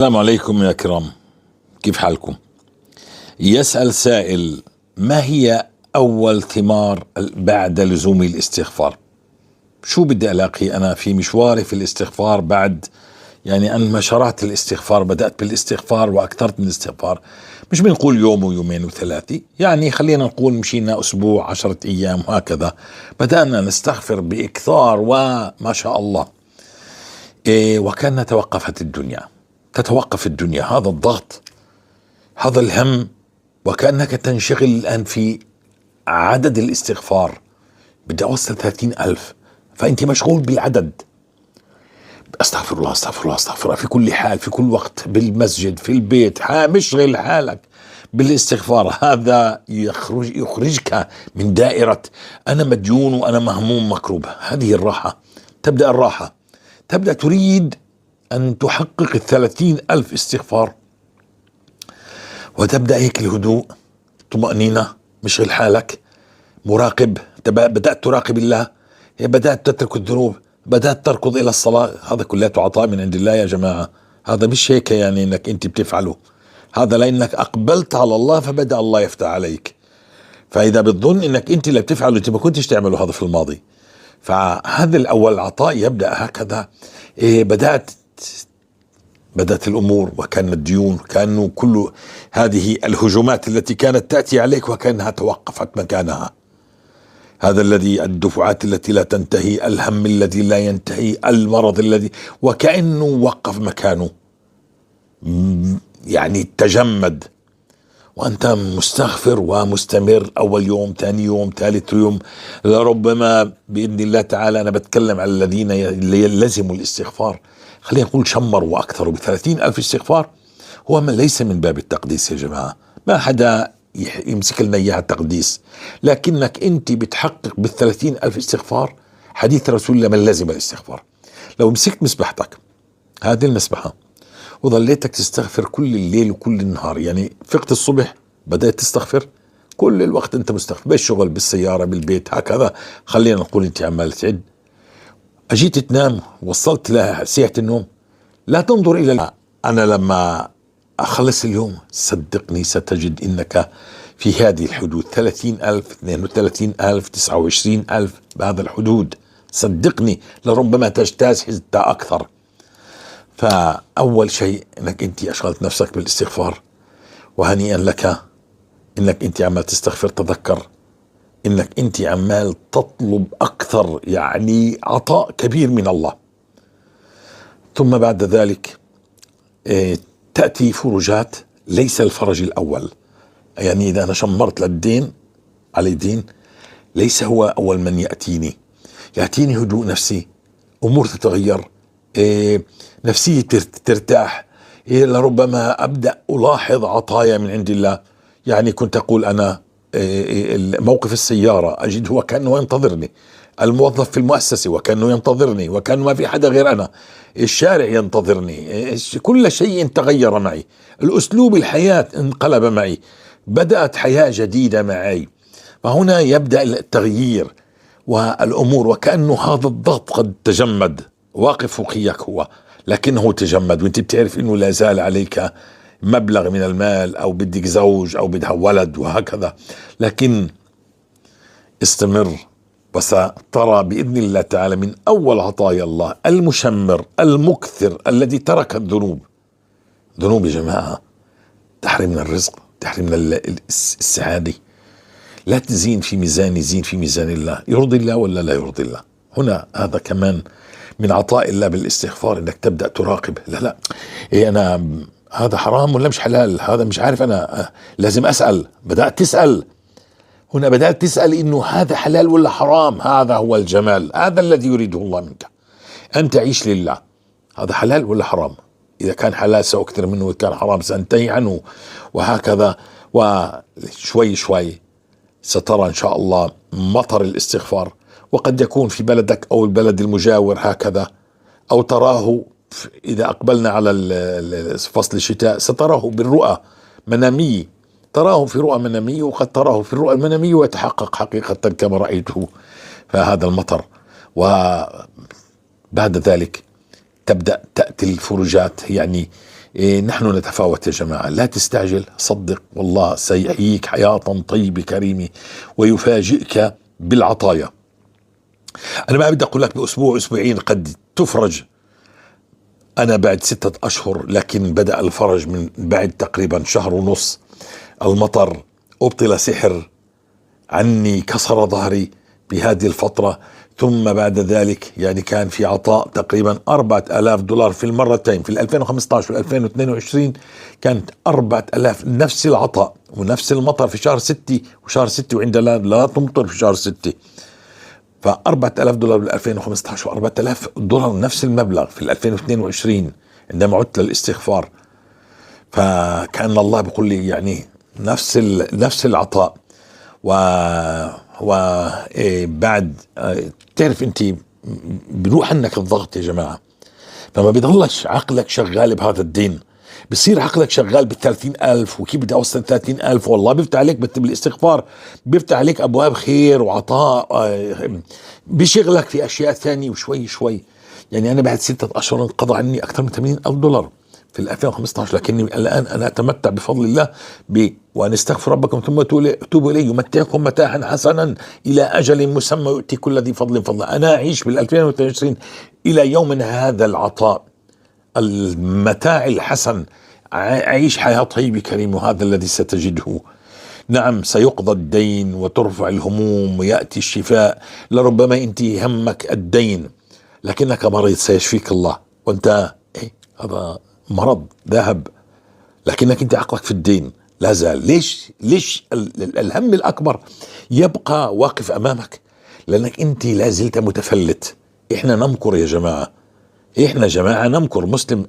السلام عليكم يا كرام، كيف حالكم؟ يسأل سائل: ما هي أول ثمار بعد لزوم الاستغفار؟ شو بدي ألاقي أنا في مشواري في الاستغفار بعد أن ما شرعت الاستغفار، بدأت بالاستغفار وأكثرت من الاستغفار. مش بنقول يوم ويومين وثلاثة، خلينا نقول مشينا أسبوع 10 أيام وهكذا بدأنا نستغفر بإكثار وما شاء الله. وكان تتوقف الدنيا، هذا الضغط، هذا الهم، وكأنك تنشغل الآن في عدد الاستغفار. بدي أوصل 30,000، فأنت مشغول بالعدد. أستغفر الله أستغفر الله أستغفر الله في كل حال، في كل وقت، بالمسجد، في البيت، مشغل حالك بالاستغفار. هذا يخرجك من دائرة أنا مديون وأنا مهموم مكروب. هذه الراحة، تبدأ الراحة، تبدأ تريد أن تحقق 30,000 استغفار، وتبدأ هيك الهدوء، طمأنينة، مشغل حالك، مراقب. بدأت تراقب الله، بدأت تترك الذنوب، بدأت تركض إلى الصلاة. هذا كله عطاء من عند الله يا جماعة. هذا مش هيك إنك أنت بتفعله، هذا لأنك أقبلت على الله فبدأ الله يفتح عليك. فإذا بتظن إنك أنت اللي بتفعله، أنت ما كنتش تعمله هذا في الماضي. فهذا الأول عطاء يبدأ هكذا. بدأت الأمور، وكان الديون، كأنه كل هذه الهجمات التي كانت تأتي عليك وكأنها توقفت مكانها. هذا الذي الدفعات التي لا تنتهي، الهم الذي لا ينتهي، المرض الذي وكأنه وقف مكانه، تجمد، وأنت مستغفر ومستمر. أول يوم، ثاني يوم، ثالث يوم، لربما بإذن الله تعالى. أنا بتكلم على الذين يلزموا الاستغفار، خلينا نقول شمروا وأكثروا ب30,000 استغفار. هو من ليس من باب التقديس يا جماعة، ما حدا يمسك لنا إياها تقديس، لكنك أنت بتحقق بال30,000 استغفار. حديث رسول الله: من لزم الاستغفار. لو مسكت مسبحتك، هذه المسبحة، وظليتك تستغفر كل الليل وكل النهار، فقت الصبح بدأت تستغفر كل الوقت، أنت مستغفر بالشغل، بالسيارة، بالبيت، هكذا. خلينا نقول أنت عمال تعد، أجيت تنام، وصلت لساعة النوم، لا تنظر إلى أنا لما أخلص اليوم، صدقني ستجد إنك في هذه الحدود، 30,000، 32,000، 29,000، بهذا الحدود. صدقني لربما تجتاز حتى أكثر. فأول شيء إنك أنت أشغلت نفسك بالاستغفار، وهنيئا لك إنك أنت عمال تستغفر. تذكر إنك أنت عمال تطلب أكثر، عطاء كبير من الله. ثم بعد ذلك تأتي فرجات، ليس الفرج الأول. إذا أنا شمرت للدين علي دين، ليس هو أول من يأتيني هدوء نفسي، أمور تتغير، نفسية ترتاح، لربما أبدأ ألاحظ عطايا من عند الله. كنت أقول أنا موقف السيارة أجد هو كأنه ينتظرني، الموظف في المؤسسة وكأنه ينتظرني، وكأنه ما في حدا غير أنا، الشارع ينتظرني، كل شيء تغير معي، الأسلوب الحياة انقلب معي، بدأت حياة جديدة معي. فهنا يبدأ التغيير والأمور، وكأنه هذا الضغط قد تجمد، واقف فوقيك هو، لكنه تجمد، وانت بتعرف انه لا زال عليك مبلغ من المال، او بدك زوج، او بدها ولد، وهكذا. لكن استمر، وسترى بإذن الله تعالى من أول عطايا الله المشمر المكثر الذي ترك الذنوب. ذنوب يا جماعة تحرمنا الرزق، تحرمنا السعادة. لا تزين في ميزان، يزين في ميزان الله. يرضي الله ولا لا يرضي الله؟ هنا هذا كمان من عطاء الله بالاستغفار، انك تبدأ تراقب. لا انا هذا حرام ولا مش حلال؟ هذا مش عارف، انا لازم اسأل. بدأت تسأل، هنا بدأت تسأل انه هذا حلال ولا حرام. هذا هو الجمال، هذا الذي يريده الله منك، ان تعيش لله. هذا حلال ولا حرام؟ اذا كان حلال سأكثر منه، واذا كان حرام سأنتهي عنه، وهكذا. وشوي شوي سترى ان شاء الله مطر الاستغفار، وقد يكون في بلدك او البلد المجاور هكذا، او تراه اذا اقبلنا على فصل الشتاء ستراه بالرؤى منامية، تراه في رؤى منامية، وقد تراه في الرؤى المنامية ويتحقق حقيقة كما رأيته. فهذا المطر. وبعد ذلك تبدأ تأتي الفرجات، نحن نتفاوت يا جماعة، لا تستعجل، صدق والله سيحييك حياة طيبة كريمة ويفاجئك بالعطايا. أنا ما بدي أقول لك بأسبوع أسبوعين قد تفرج، أنا بعد 6 أشهر، لكن بدأ الفرج من بعد تقريبا شهر ونص. المطر أبطل سحر عني، كسر ظهري بهذه الفترة، ثم بعد ذلك يعني كان في عطاء تقريبا $4000 في المرتين، في 2015 و 2022 كانت 4000، نفس العطاء ونفس المطر في شهر 6 وشهر 6 وعندنا لا تمطر في شهر 6. $4000 بال 2015 و$4000 نفس المبلغ في 2022 عندما عدت للاستغفار. فكأن الله بيقول لي يعني نفس العطاء. وبعد تعرف انت بروح عنك الضغط يا جماعة، فما بيضلش عقلك شغال بهذا الدين، بصير عقلك شغال ب30,000 وكيف بدي اوصل 30,000. والله بيفتح عليك بالاستغفار، بيفتح عليك ابواب خير وعطاء، بيشغلك في اشياء ثانية وشوي شوي. يعني انا بعد 6 أشهر انقضى عني اكثر من $80,000 في 2015، لكني الآن أنا أتمتع بفضل الله وأن استغفر ربكم ثم توبوا إليه يمتعكم متاعا حسنا إلى أجل مسمى يؤتي كل ذي فضل فضلا. أنا أعيش بال 2022 إلى يومنا هذا العطاء، المتاع الحسن، أعيش حياة طيبة كريمة، وهذا الذي ستجده. نعم سيقضى الدين وترفع الهموم ويأتي الشفاء. لربما أنت همك الدين لكنك مريض، سيشفيك الله، وأنت هذا مرض ذهب، لكنك انت عقلك في الدين لا زال. ليش الهم الاكبر يبقى واقف امامك؟ لانك انت لا زلت متفلت. احنا نمكر يا جماعة، احنا جماعة نمكر. مسلم